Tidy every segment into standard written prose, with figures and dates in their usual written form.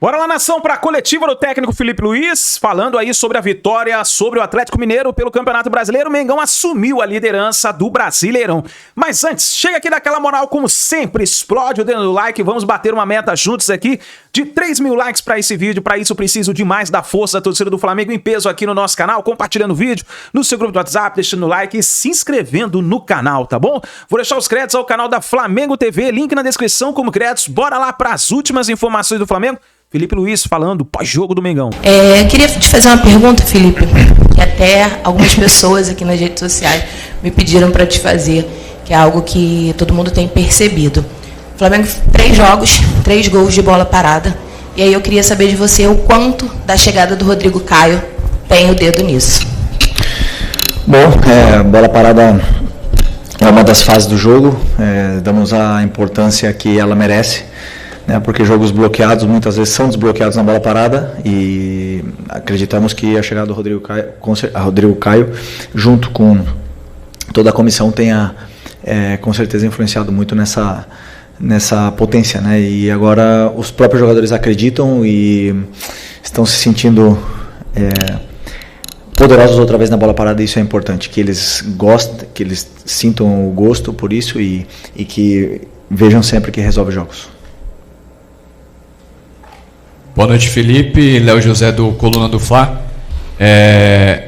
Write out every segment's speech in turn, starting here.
Bora lá, nação, para a coletiva do técnico Felipe Luiz, falando aí sobre a vitória sobre o Atlético Mineiro pelo Campeonato Brasileiro. O Mengão assumiu a liderança do Brasileirão. Mas antes, chega aqui daquela moral, como sempre, explode o dedo do like. Vamos bater uma meta juntos aqui de 3 mil likes para esse vídeo. Para isso, eu preciso demais da força da torcida do Flamengo em peso aqui no nosso canal, compartilhando o vídeo no seu grupo do WhatsApp, deixando o like e se inscrevendo no canal, tá bom? Vou deixar os créditos ao canal da Flamengo TV, link na descrição como créditos. Bora lá para as últimas informações do Flamengo. Felipe Luiz falando pós-jogo do Mengão. Queria te fazer uma pergunta, Felipe, que até algumas pessoas aqui nas redes sociais me pediram para te fazer, que é algo que todo mundo tem percebido. O Flamengo, 3 jogos, 3 gols de bola parada. E aí eu queria saber de você o quanto da chegada do Rodrigo Caio tem o dedo nisso. Bom, bola parada é uma das fases do jogo, damos a importância que ela merece. Porque jogos bloqueados muitas vezes são desbloqueados na bola parada e acreditamos que a chegada do Rodrigo Caio junto com toda a comissão tenha com certeza influenciado muito nessa potência, né? E agora os próprios jogadores acreditam e estão se sentindo poderosos outra vez na bola parada, e isso é importante, que eles gostem, que eles sintam o gosto por isso e que vejam sempre que resolve jogos. Boa noite, Felipe. Léo José do Coluna do Fla.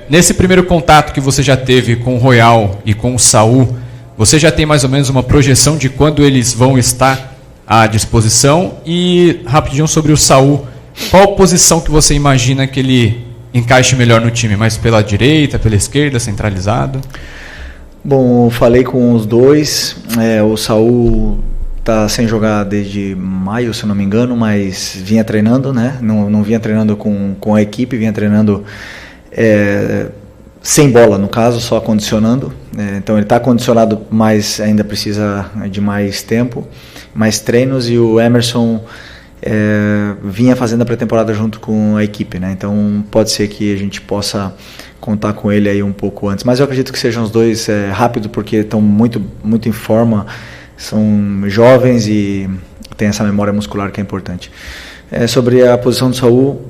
Nesse primeiro contato que você já teve com o Royal e com o Saul, você já tem mais ou menos uma projeção de quando eles vão estar à disposição? E rapidinho sobre o Saul, qual posição que você imagina que ele encaixe melhor no time? Mais pela direita, pela esquerda, centralizado? Bom, falei com os dois. O Saul está sem jogar desde maio, se não me engano, mas vinha treinando, né? Não vinha treinando com a equipe, vinha treinando sem bola, no caso, só condicionando. Então ele está condicionado, mas ainda precisa de mais tempo, mais treinos, e o Emerson vinha fazendo a pré-temporada junto com a equipe, né? Então pode ser que a gente possa contar com ele aí um pouco antes, mas eu acredito que sejam os dois rápido, porque estão muito em forma. São jovens e tem essa memória muscular que é importante. Sobre a posição do Saul,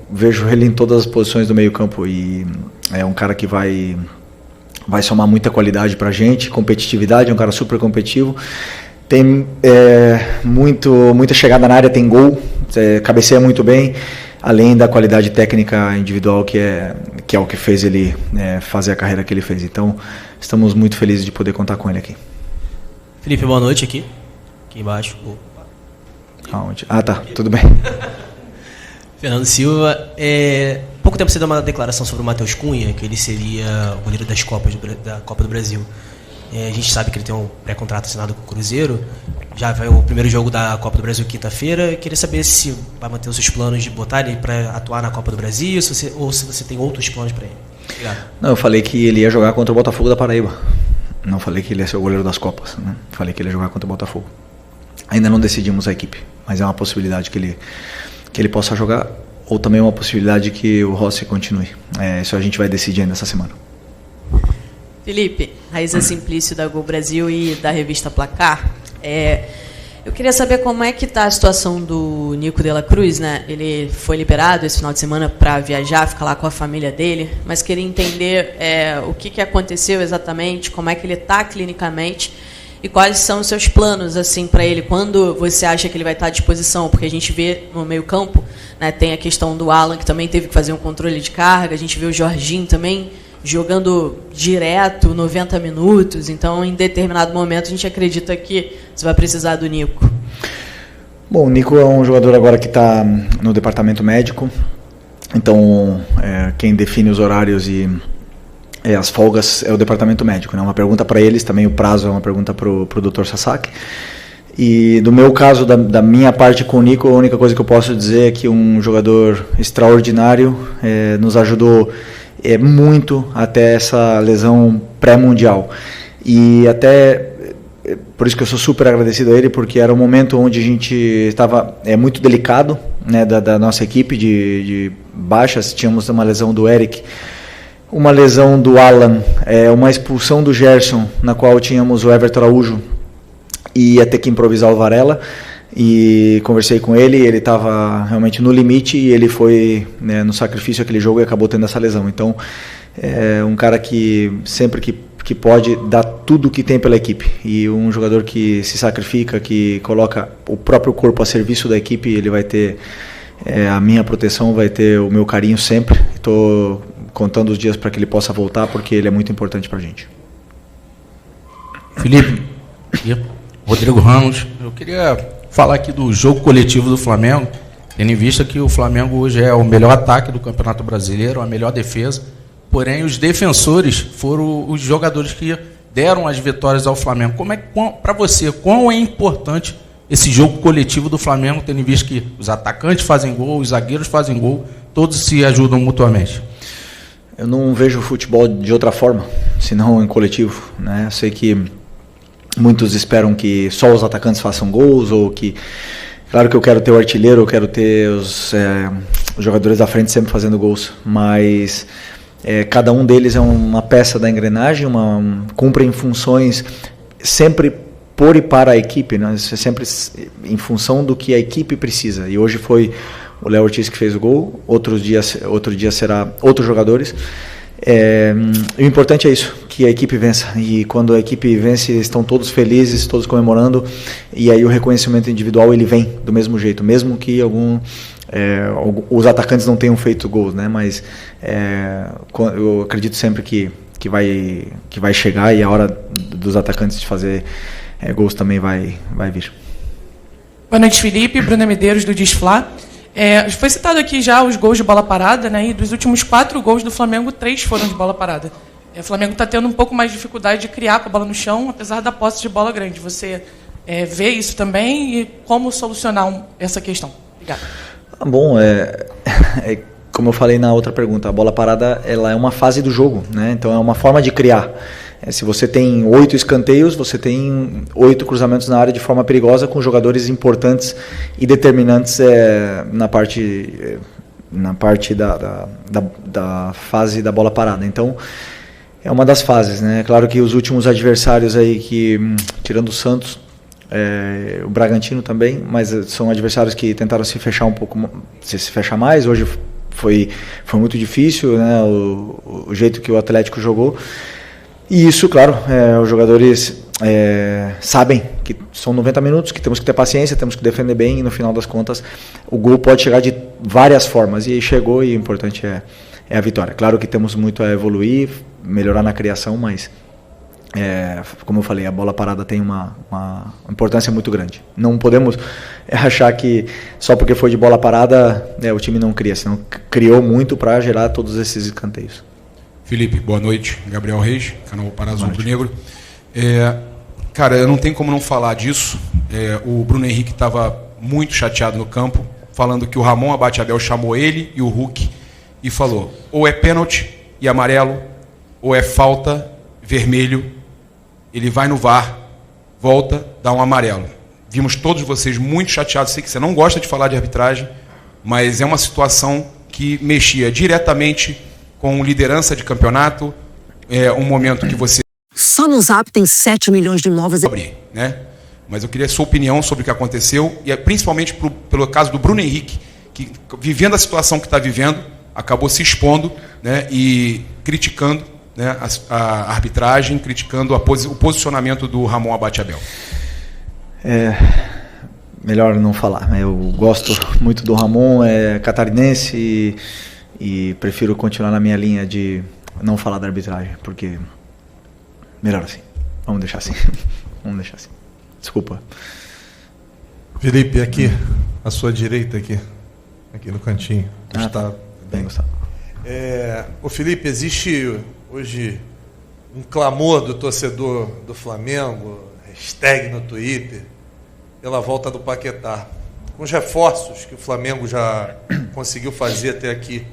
vejo ele em todas as posições do meio campo, e é um cara que vai somar muita qualidade pra gente, competitividade, é um cara super competitivo, tem muita chegada na área, tem gol, cabeceia muito bem, além da qualidade técnica individual que é o que fez ele fazer a carreira que ele fez. Então estamos muito felizes de poder contar com ele aqui. Felipe, boa noite aqui embaixo. Aonde? Ah, tá, tudo bem. Fernando Silva, pouco tempo você deu uma declaração sobre o Matheus Cunha, que ele seria o goleiro da Copa do Brasil. A gente sabe que ele tem um pré-contrato assinado com o Cruzeiro, já vai o primeiro jogo da Copa do Brasil quinta-feira. Queria saber se vai manter os seus planos de botar ele para atuar na Copa do Brasil, ou se você tem outros planos para ele. Obrigado. Não, eu falei que ele ia jogar contra o Botafogo da Paraíba. Não falei que ele ia ser o goleiro das Copas, né? Falei que ele ia jogar contra o Botafogo. Ainda não decidimos a equipe, mas é uma possibilidade que ele possa jogar, ou também uma possibilidade que o Rossi continue. Isso a gente vai decidir ainda essa semana. Felipe, Raíza Simplício da Gol Brasil e da revista Placar. Eu queria saber como é que está a situação do Nico de la Cruz, né? Ele foi liberado esse final de semana para viajar, ficar lá com a família dele, mas queria entender o que aconteceu exatamente, como é que ele está clinicamente e quais são os seus planos assim para ele, quando você acha que ele vai estar à disposição, porque a gente vê no meio-campo, né, tem a questão do Alan, que também teve que fazer um controle de carga, a gente vê o Jorginho também jogando direto 90 minutos, então em determinado momento a gente acredita que você vai precisar do Nico. Bom, o Nico é um jogador agora que está no departamento médico, então quem define os horários e as folgas é o departamento médico, né? Uma pergunta para eles, também o prazo é uma pergunta para o Dr. Sasaki. E do meu caso, da minha parte com o Nico, a única coisa que eu posso dizer é que um jogador extraordinário nos ajudou muito até essa lesão pré-mundial, e até por isso que eu sou super agradecido a ele, porque era um momento onde a gente estava muito delicado, né, da nossa equipe de baixas. Tínhamos uma lesão do Eric, uma lesão do Alan, uma expulsão do Gerson, na qual tínhamos o Everton Araújo e ia ter que improvisar o Varela. e conversei com ele, ele estava realmente no limite e ele foi, né, no sacrifício aquele jogo e acabou tendo essa lesão. Então, é um cara que sempre que pode dar tudo que tem pela equipe, e um jogador que se sacrifica, que coloca o próprio corpo a serviço da equipe, ele vai ter a minha proteção, vai ter o meu carinho sempre. Estou contando os dias para que ele possa voltar, porque ele é muito importante para a gente. Felipe, Rodrigo Ramos, eu queria falar aqui do jogo coletivo do Flamengo, tendo em vista que o Flamengo hoje é o melhor ataque do Campeonato Brasileiro, a melhor defesa, porém os defensores foram os jogadores que deram as vitórias ao Flamengo. Para você, quão é importante esse jogo coletivo do Flamengo, tendo em vista que os atacantes fazem gol, os zagueiros fazem gol, todos se ajudam mutuamente? Eu não vejo o futebol de outra forma, senão em coletivo, né? Eu sei que muitos esperam que só os atacantes façam gols, ou que... Claro que eu quero ter o artilheiro, eu quero ter os jogadores da frente sempre fazendo gols, mas cada um deles é uma peça da engrenagem, cumprem funções sempre por e para a equipe, né? Sempre em função do que a equipe precisa. E hoje foi o Léo Ortiz que fez o gol, outro dia será outros jogadores. O importante é isso, que a equipe vença, e quando a equipe vence estão todos felizes, todos comemorando, e aí o reconhecimento individual ele vem do mesmo jeito, mesmo que os atacantes não tenham feito gols, né? Mas eu acredito sempre que vai chegar, e a hora dos atacantes de fazer gols também vai vir. Boa noite, Felipe. Bruna Medeiros, do Disflá. Foi citado aqui já os gols de bola parada, né? E dos últimos 4 gols do Flamengo, 3 foram de bola parada. O Flamengo está tendo um pouco mais de dificuldade de criar com a bola no chão, apesar da posse de bola grande. Você vê isso também, e como solucionar essa questão? Obrigado. Bom, como eu falei na outra pergunta, a bola parada ela é uma fase do jogo, né? Então é uma forma de criar. Se você tem 8 escanteios, você tem 8 cruzamentos na área de forma perigosa, com jogadores importantes e determinantes na parte da fase da bola parada. Então, é uma das fases, né? Claro que os últimos adversários aí, tirando o Santos, o Bragantino também, mas são adversários que tentaram se fechar um pouco, se fechar mais. Hoje foi muito difícil, né? O jeito que o Atlético jogou. E isso, claro, os jogadores sabem que são 90 minutos, que temos que ter paciência, temos que defender bem, e no final das contas o gol pode chegar de várias formas, e chegou, e o importante é a vitória. Claro que temos muito a evoluir, melhorar na criação, mas como eu falei, a bola parada tem uma importância muito grande. Não podemos achar que só porque foi de bola parada o time não cria, senão criou muito para gerar todos esses escanteios. Felipe, boa noite. Gabriel Reis, canal Pará Rubro Negro. Cara, eu não tenho como não falar disso. O Bruno Henrique estava muito chateado no campo, falando que o Ramon Abateabel chamou ele e o Hulk e falou: ou é pênalti e amarelo, ou é falta, vermelho. Ele vai no VAR, volta, dá um amarelo. Vimos todos vocês muito chateados. Sei que você não gosta de falar de arbitragem, mas é uma situação que mexia diretamente com liderança de campeonato, um momento que você... Só no Zap tem 7 milhões de novas... né? Mas eu queria a sua opinião sobre o que aconteceu, e principalmente pelo caso do Bruno Henrique, que, vivendo a situação que está vivendo, acabou se expondo, né, e criticando, né, a arbitragem, criticando o posicionamento do Ramon Abateabel. Melhor não falar. Eu gosto muito do Ramon, é catarinense, e prefiro continuar na minha linha de não falar da arbitragem, porque melhor assim. Vamos deixar assim. Desculpa. Felipe, aqui, à sua direita, aqui no cantinho. Gustavo. Bem, Gustavo. Ô Felipe, existe hoje um clamor do torcedor do Flamengo, hashtag no Twitter, pela volta do Paquetá. Com os reforços que o Flamengo já conseguiu fazer até aqui,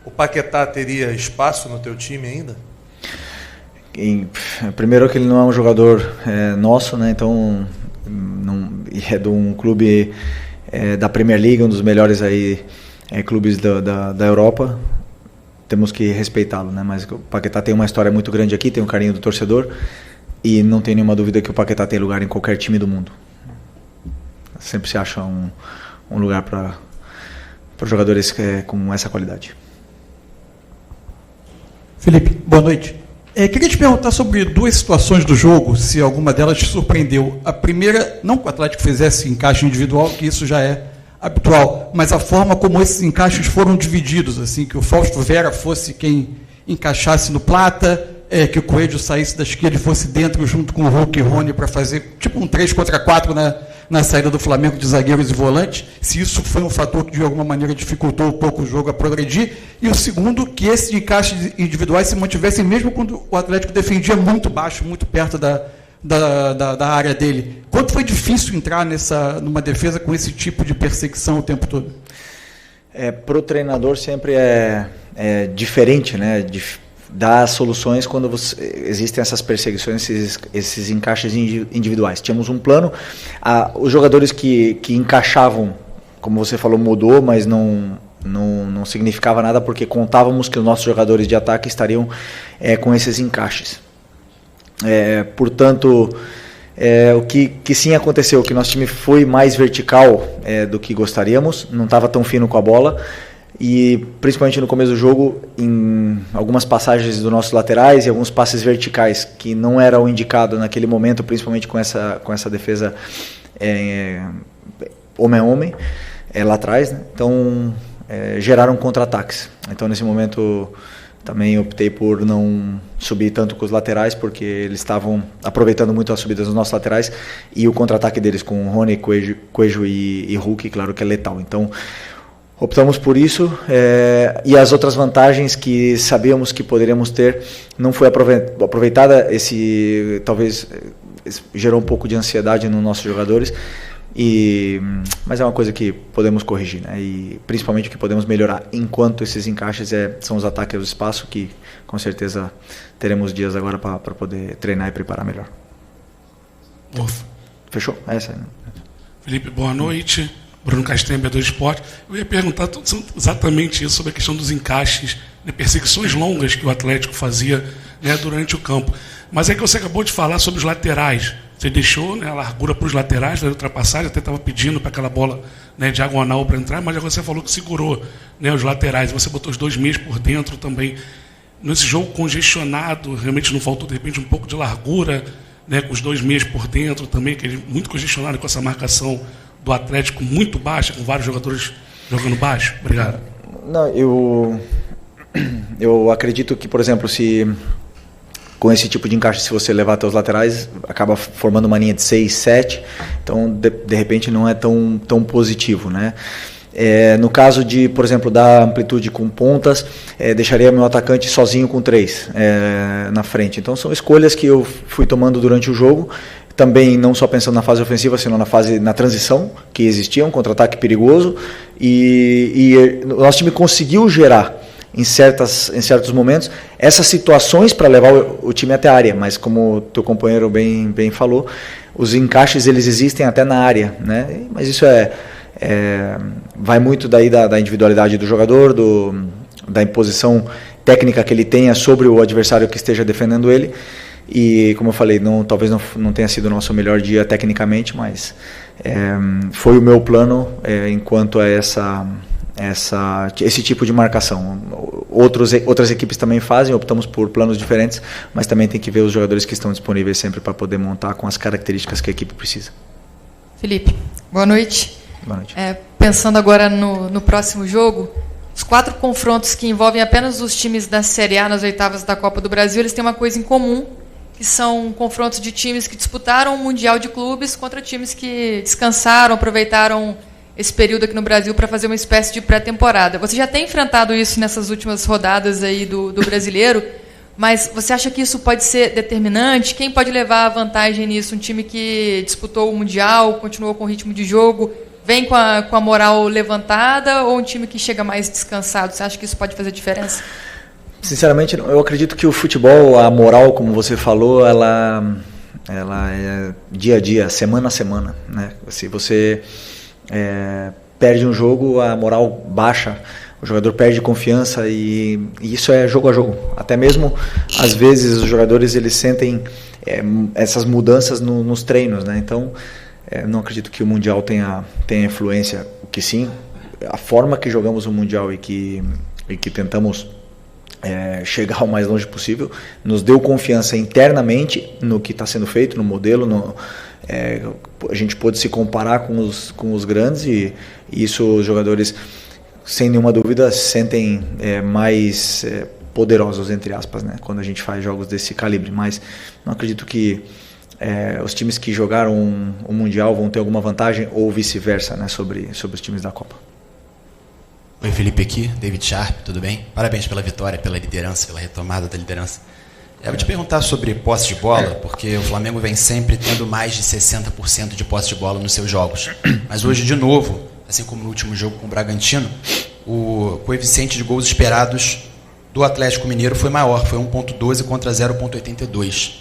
o Paquetá teria espaço no teu time ainda? Primeiro que ele não é um jogador nosso, né? Então é de um clube da Premier League, um dos melhores aí, clubes da Europa. Temos que respeitá-lo, né? Mas o Paquetá tem uma história muito grande aqui, tem um carinho do torcedor, e não tem nenhuma dúvida que o Paquetá tem lugar em qualquer time do mundo. sempre se acha um lugar para jogadores com essa qualidade. Felipe, boa noite. Queria te perguntar sobre duas situações do jogo, se alguma delas te surpreendeu. A primeira, não que o Atlético fizesse encaixe individual, que isso já é habitual, mas a forma como esses encaixes foram divididos, assim, que o Fausto Vera fosse quem encaixasse no Plata, que o Coelho saísse da esquerda e fosse dentro junto com o Hulk e Rony para fazer tipo um 3-4 na saída do Flamengo de zagueiros e volantes, se isso foi um fator que de alguma maneira dificultou um pouco o jogo a progredir. E o segundo, que esses encaixes individuais se mantivessem mesmo quando o Atlético defendia muito baixo, muito perto da área dele. Quanto foi difícil entrar numa defesa com esse tipo de perseguição o tempo todo? Para o treinador sempre é diferente, né? Dar soluções quando existem essas perseguições, esses encaixes individuais. Tínhamos um plano, os jogadores que encaixavam, como você falou, mudou, mas não significava nada, porque contávamos que os nossos jogadores de ataque estariam com esses encaixes. Portanto, o que sim aconteceu, que nosso time foi mais vertical do que gostaríamos, não estava tão fino com a bola, e principalmente no começo do jogo, em algumas passagens dos nossos laterais e alguns passes verticais que não era o indicado naquele momento, principalmente com essa defesa homem a homem lá atrás, né? Então geraram contra-ataques. Então nesse momento também optei por não subir tanto com os laterais, porque eles estavam aproveitando muito as subidas dos nossos laterais, e o contra-ataque deles com Rony, Coelho e Hulk, claro que é letal. Então optamos por isso, e as outras vantagens que sabíamos que poderíamos ter não foi aproveitada. Talvez gerou um pouco de ansiedade nos nossos jogadores, mas é uma coisa que podemos corrigir, né? E principalmente o que podemos melhorar enquanto esses encaixes são os ataques ao espaço, que com certeza teremos dias agora para poder treinar e preparar melhor. Fechou? Essa. Felipe, boa noite. Bruno Castanha, B2 Esporte. Eu ia perguntar exatamente isso, sobre a questão dos encaixes, né, perseguições longas que o Atlético fazia, né, durante o campo. Mas é que você acabou de falar sobre os laterais. Você deixou, né, a largura para os laterais, da ultrapassagem, até estava pedindo para aquela bola, né, diagonal para entrar, mas agora você falou que segurou, né, os laterais. Você botou os 2 meias por dentro também. Nesse jogo congestionado, realmente não faltou, de repente, um pouco de largura, né, com os 2 meias por dentro também, que ele muito congestionado com essa marcação do Atlético muito baixa, com vários jogadores jogando baixo? Obrigado. Não, eu acredito que, por exemplo, se com esse tipo de encaixe, se você levar até os laterais, acaba formando uma linha de 6, 7, então de repente não é tão positivo, né? No caso de, por exemplo, dar amplitude com pontas, deixaria meu atacante sozinho com 3 na frente. Então são escolhas que eu fui tomando durante o jogo, também não só pensando na fase ofensiva, senão na transição que existia, um contra-ataque perigoso, e o nosso time conseguiu gerar em certos momentos essas situações para levar o time até a área, mas como o teu companheiro bem falou, os encaixes eles existem até na área, né? Mas isso vai muito daí da individualidade do jogador, da imposição técnica que ele tenha sobre o adversário que esteja defendendo ele. E como eu falei, talvez não tenha sido o nosso melhor dia tecnicamente, mas foi o meu plano enquanto a esse tipo de marcação. Outras equipes também fazem, optamos por planos diferentes, mas também tem que ver os jogadores que estão disponíveis sempre para poder montar com as características que a equipe precisa. Felipe, boa noite. Boa noite. Pensando agora no próximo jogo, os 4 confrontos que envolvem apenas os times da Série A nas oitavas da Copa do Brasil, eles têm uma coisa em comum, que são confrontos de times que disputaram o Mundial de Clubes contra times que descansaram, aproveitaram esse período aqui no Brasil para fazer uma espécie de pré-temporada. Você já tem enfrentado isso nessas últimas rodadas aí do Brasileiro, mas você acha que isso pode ser determinante? Quem pode levar a vantagem nisso? Um time que disputou o Mundial, continuou com o ritmo de jogo, vem com a moral levantada, ou um time que chega mais descansado? Você acha que isso pode fazer diferença? Sinceramente, eu acredito que o futebol, a moral, como você falou, ela é dia a dia, semana a semana, né? Se você perde um jogo, a moral baixa, o jogador perde confiança, e isso é jogo a jogo. Até mesmo, às vezes, os jogadores eles sentem essas mudanças nos treinos, né? Então, Não acredito que o Mundial tenha influência, que sim, a forma que jogamos o Mundial e que tentamos chegar o mais longe possível, nos deu confiança internamente no que está sendo feito, no modelo, a gente pôde se comparar com os grandes e isso os jogadores, sem nenhuma dúvida, se sentem mais poderosos, entre aspas, né, quando a gente faz jogos desse calibre, mas não acredito que os times que jogaram o Mundial vão ter alguma vantagem ou vice-versa, né, sobre os times da Copa. Oi, Felipe aqui, David Sharp, tudo bem? Parabéns pela vitória, pela liderança, pela retomada da liderança. Eu vou te perguntar sobre posse de bola, porque o Flamengo vem sempre tendo mais de 60% de posse de bola nos seus jogos. Mas hoje, de novo, assim como no último jogo com o Bragantino, o coeficiente de gols esperados do Atlético Mineiro foi maior, foi 1.12 contra 0.82.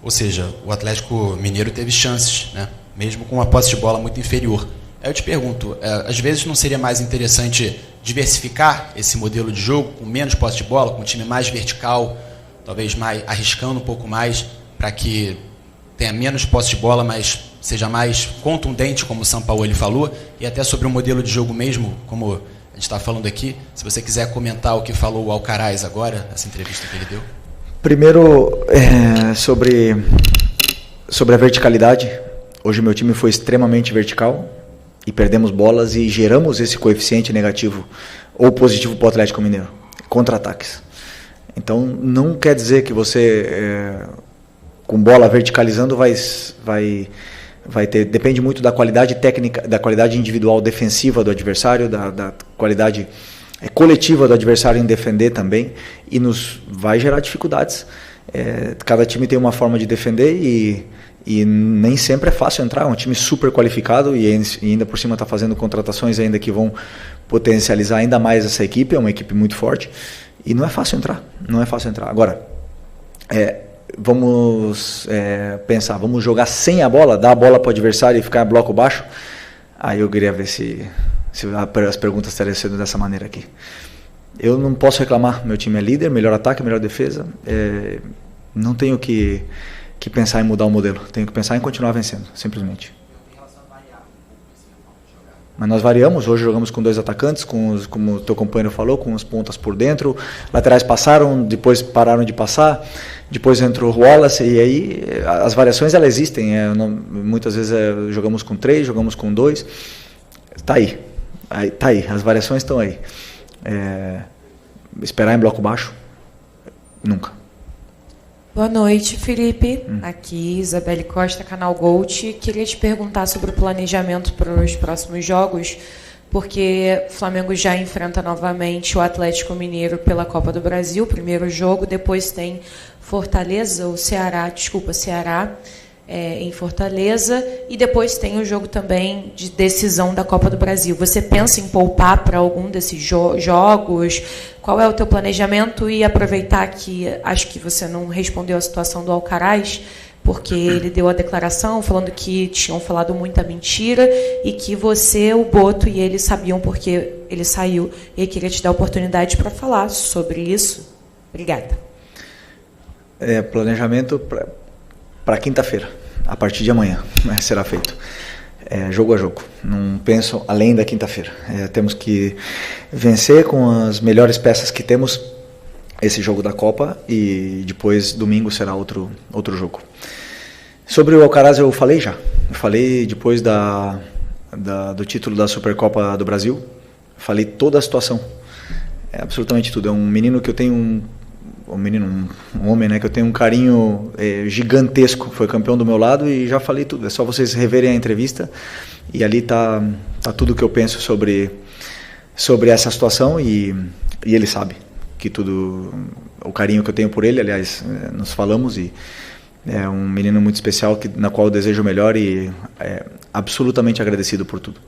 Ou seja, o Atlético Mineiro teve chances, né? Mesmo com uma posse de bola muito inferior. Aí eu te pergunto, às vezes não seria mais interessante diversificar esse modelo de jogo, com menos posse de bola, com um time mais vertical, talvez mais arriscando um pouco mais, para que tenha menos posse de bola, mas seja mais contundente, como o Sampaoli falou, e até sobre o modelo de jogo mesmo, como a gente está falando aqui, se você quiser comentar o que falou o Alcaraz agora, nessa entrevista que ele deu. Primeiro, sobre a verticalidade, hoje meu time foi extremamente vertical, e perdemos bolas e geramos esse coeficiente negativo ou positivo para o Atlético Mineiro, contra-ataques. Então, não quer dizer que você, com bola verticalizando, vai ter... Depende muito da qualidade técnica, da qualidade individual defensiva do adversário, da qualidade coletiva do adversário em defender também, e vai gerar dificuldades. Cada time tem uma forma de defender e nem sempre é fácil entrar, é um time super qualificado e ainda por cima está fazendo contratações ainda que vão potencializar ainda mais essa equipe, é uma equipe muito forte e não é fácil entrar. Agora, vamos pensar, vamos jogar sem a bola, dar a bola para o adversário e ficar em bloco baixo? Aí eu queria ver se as perguntas estariam sendo dessa maneira aqui. Eu não posso reclamar, meu time é líder, melhor ataque, melhor defesa, não tenho que pensar em mudar o modelo, tenho que pensar em continuar vencendo, simplesmente. Mas nós variamos, hoje jogamos com 2 atacantes, como o teu companheiro falou, com as pontas por dentro, laterais passaram, depois pararam de passar, depois entrou o Wallace, e aí as variações elas existem, muitas vezes jogamos com 3, jogamos com 2, tá aí, as variações estão aí. Esperar em bloco baixo? Nunca. Boa noite, Felipe. Aqui, Isabelle Costa, canal Gold. Queria te perguntar sobre o planejamento para os próximos jogos, porque o Flamengo já enfrenta novamente o Atlético Mineiro pela Copa do Brasil, primeiro jogo, depois tem Ceará em Fortaleza, e depois tem o jogo também de decisão da Copa do Brasil. Você pensa em poupar para algum desses jogos? Qual é o teu planejamento? E aproveitar que acho que você não respondeu a situação do Alcaraz, porque ele deu a declaração falando que tinham falado muita mentira e que você, o Boto e ele sabiam porque ele saiu. E eu queria te dar a oportunidade para falar sobre isso. Obrigada. Planejamento para quinta-feira, a partir de amanhã, será feito. Jogo a jogo, não penso além da quinta-feira. Temos que vencer com as melhores peças que temos esse jogo da Copa e depois domingo será outro jogo. Sobre o Alcaraz eu falei já. Eu falei depois do título da Supercopa do Brasil. Falei toda a situação. Absolutamente tudo. É um menino que eu tenho um homem, né, que eu tenho um carinho gigantesco. Foi campeão do meu lado e já falei tudo. É só vocês reverem a entrevista e ali tá tudo que eu penso sobre essa situação e ele sabe que tudo, o carinho que eu tenho por ele, aliás, nós falamos e é um menino muito especial na qual eu desejo o melhor e absolutamente agradecido por tudo.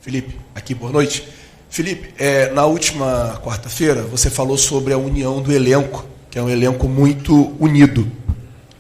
Felipe, aqui, boa noite. Felipe, na última quarta-feira você falou sobre a união do elenco, que é um elenco muito unido.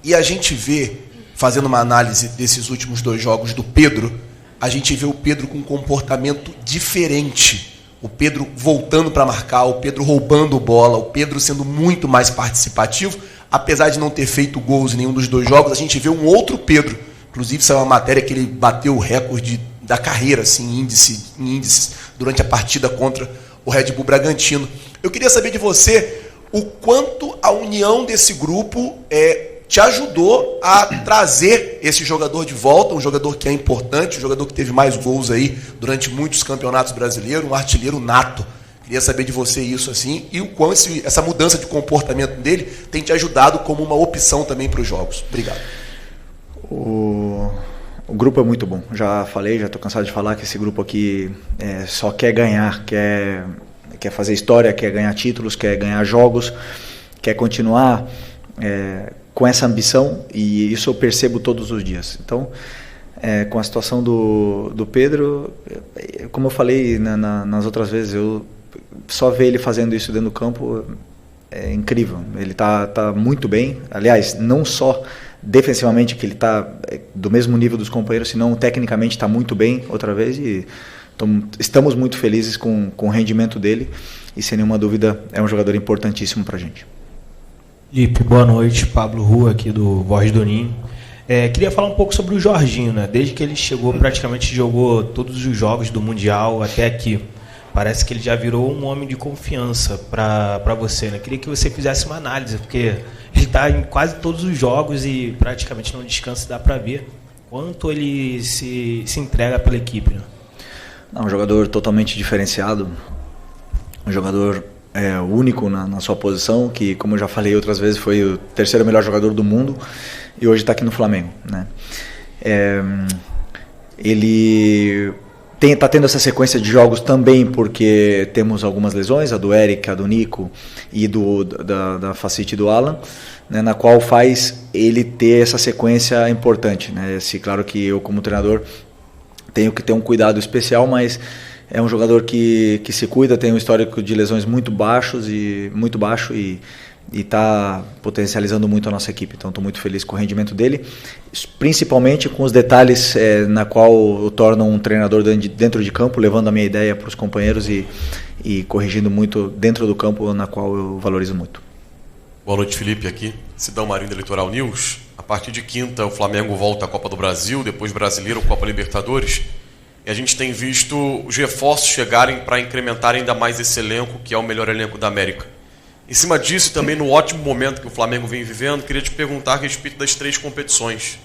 E a gente vê, fazendo uma análise desses últimos 2 jogos do Pedro, a gente vê o Pedro com um comportamento diferente. O Pedro voltando para marcar, o Pedro roubando bola, o Pedro sendo muito mais participativo. Apesar de não ter feito gols em nenhum dos 2 jogos, a gente vê um outro Pedro Inclusive, saiu uma matéria que ele bateu o recorde da carreira, assim, em índices, durante a partida contra o Red Bull Bragantino. Eu queria saber de você o quanto a união desse grupo te ajudou a trazer esse jogador de volta, um jogador que é importante, um jogador que teve mais gols aí durante muitos campeonatos brasileiros, um artilheiro nato. Queria saber de você isso, assim, e o quão essa mudança de comportamento dele tem te ajudado como uma opção também para os jogos. Obrigado. O grupo é muito bom. Já falei, já estou cansado de falar que esse grupo aqui só quer ganhar, quer fazer história, quer ganhar títulos, quer ganhar jogos, quer continuar com essa ambição, e isso eu percebo todos os dias. Então, com a situação do Pedro, como eu falei nas outras vezes, eu só ver ele fazendo isso dentro do campo é incrível. Ele tá muito bem. Aliás, não só defensivamente, que ele está do mesmo nível dos companheiros, senão tecnicamente está muito bem outra vez, e estamos muito felizes com o rendimento dele, e sem nenhuma dúvida é um jogador importantíssimo para a gente. Felipe, boa noite. Pablo Rua aqui do Voz do Ninho. Queria falar um pouco sobre o Jorginho, né? Desde que ele chegou, praticamente jogou todos os jogos do Mundial até aqui. Parece que ele já virou um homem de confiança para você, né? Queria que você fizesse uma análise, porque ele está em quase todos os jogos e praticamente não descansa, dá para ver quanto ele se entrega pela equipe, né? Um jogador totalmente diferenciado, um jogador único na sua posição, que, como eu já falei outras vezes, foi o terceiro melhor jogador do mundo e hoje está aqui no Flamengo, né? Ele está tendo essa sequência de jogos também porque temos algumas lesões, a do Eric, a do Nico e da Facite do Alan, né, na qual faz ele ter essa sequência importante, né? Claro que eu, como treinador, tenho que ter um cuidado especial, mas é um jogador que se cuida, tem um histórico de lesões muito baixo e está potencializando muito a nossa equipe. Então estou muito feliz com o rendimento dele, principalmente com os detalhes na qual o tornam um treinador dentro de campo, levando a minha ideia para os companheiros e corrigindo muito dentro do campo, na qual eu valorizo muito. Boa noite, Felipe, aqui, Sidão Marinho da Litoral News. A partir de quinta, o Flamengo volta à Copa do Brasil, depois Brasileiro, Copa Libertadores. E a gente tem visto os reforços chegarem para incrementar ainda mais esse elenco, que é o melhor elenco da América. Em cima disso, e também no ótimo momento que o Flamengo vem vivendo, queria te perguntar a respeito das 3 competições.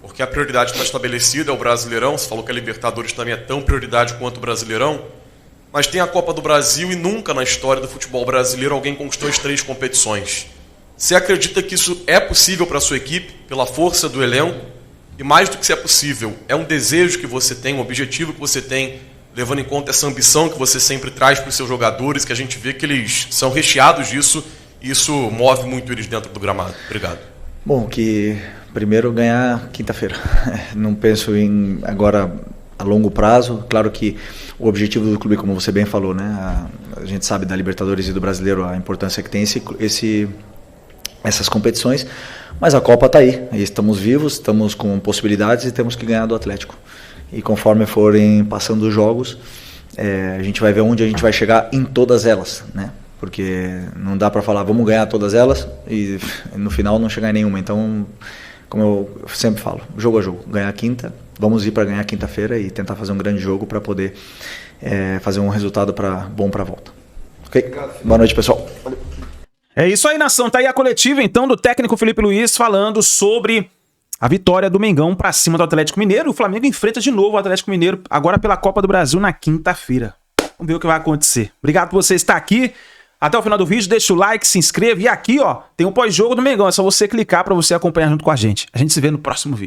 Porque a prioridade está estabelecida, é o Brasileirão. Você falou que a Libertadores também é tão prioridade quanto o Brasileirão. Mas tem a Copa do Brasil e nunca na história do futebol brasileiro alguém conquistou as 3 competições. Você acredita que isso é possível para a sua equipe, pela força do elenco? E mais do que se é possível, é um desejo que você tem, um objetivo que você tem, levando em conta essa ambição que você sempre traz para os seus jogadores, que a gente vê que eles são recheados disso, e isso move muito eles dentro do gramado. Obrigado. Bom, que primeiro ganhar quinta-feira. Não penso em agora a longo prazo. Claro que o objetivo do clube, como você bem falou, né? A gente sabe da Libertadores e do Brasileiro a importância que tem essas competições, mas a Copa está aí, estamos vivos, estamos com possibilidades e temos que ganhar do Atlético. E conforme forem passando os jogos, a gente vai ver onde a gente vai chegar em todas elas, né? Porque não dá para falar, vamos ganhar todas elas e no final não chegar em nenhuma. Então, como eu sempre falo, jogo a jogo, ganhar quinta, vamos ir para ganhar quinta-feira e tentar fazer um grande jogo para poder fazer um resultado bom para a volta. Ok? Boa noite, pessoal. Valeu. É isso aí, nação. Tá aí a coletiva, então, do técnico Felipe Luiz falando sobre a vitória do Mengão pra cima do Atlético Mineiro. O Flamengo enfrenta de novo o Atlético Mineiro, agora pela Copa do Brasil, na quinta-feira. Vamos ver o que vai acontecer. Obrigado por você estar aqui. Até o final do vídeo, deixa o like, se inscreva. E aqui, ó, tem o pós-jogo do Mengão. É só você clicar pra você acompanhar junto com a gente. A gente se vê no próximo vídeo.